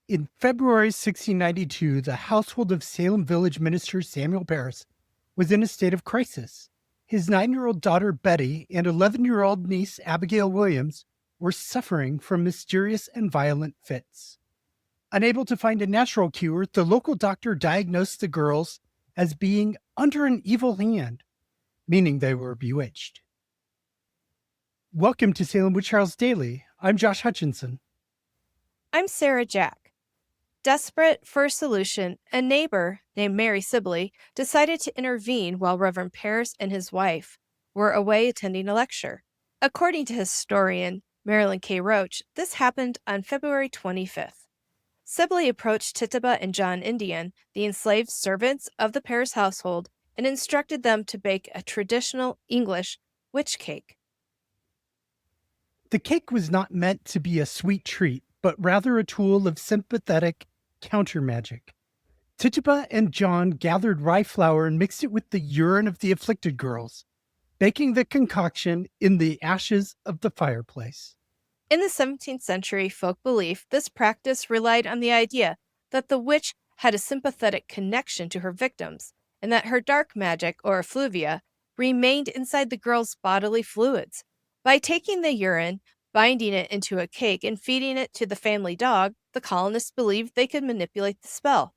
In February 1692, the household of Salem village minister Samuel Parris was in a state of crisis. His 9-year-old daughter Betty and 11-year-old niece Abigail Williams were suffering from mysterious and violent fits. Unable to find a natural cure, the local doctor diagnosed the girls as being under an evil hand, meaning they were bewitched. Welcome to Salem Witch Trials Daily. I'm Josh Hutchinson. I'm Sarah Jack. Desperate for a solution, a neighbor named Mary Sibley decided to intervene while Reverend Parris and his wife were away attending a lecture. According to historian Marilyn K. Roach, this happened on February 25th. Sibley approached Tituba and John Indian, the enslaved servants of the Parris household, and instructed them to bake a traditional English witch cake. The cake was not meant to be a sweet treat, but rather a tool of sympathetic countermagic. Tituba and John gathered rye flour and mixed it with the urine of the afflicted girls, baking the concoction in the ashes of the fireplace. In the 17th century folk belief, this practice relied on the idea that the witch had a sympathetic connection to her victims, and that her dark magic, or effluvia, remained inside the girls' bodily fluids. By taking the urine, binding it into a cake, and feeding it to the family dog, the colonists believed they could manipulate the spell.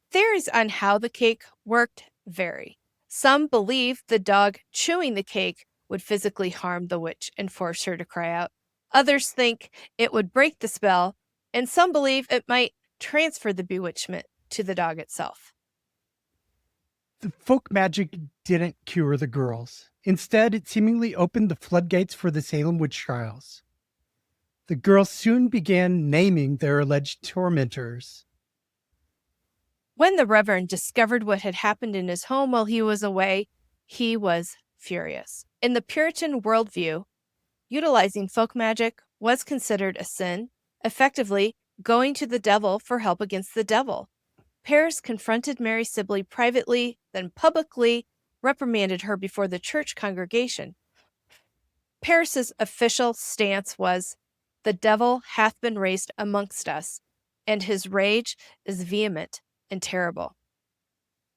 Theories on how the cake worked vary. Some believe the dog chewing the cake would physically harm the witch and force her to cry out. Others think it would break the spell, and some believe it might transfer the bewitchment to the dog itself. The folk magic didn't cure the girls. Instead, it seemingly opened the floodgates for the Salem witch trials. The girls soon began naming their alleged tormentors. When the Reverend discovered what had happened in his home while he was away, he was furious. In the Puritan worldview, utilizing folk magic was considered a sin, effectively going to the devil for help against the devil. Parris confronted Mary Sibley privately, then publicly reprimanded her before the church congregation. Parris's official stance was, "The devil hath been raised amongst us, and his rage is vehement and terrible."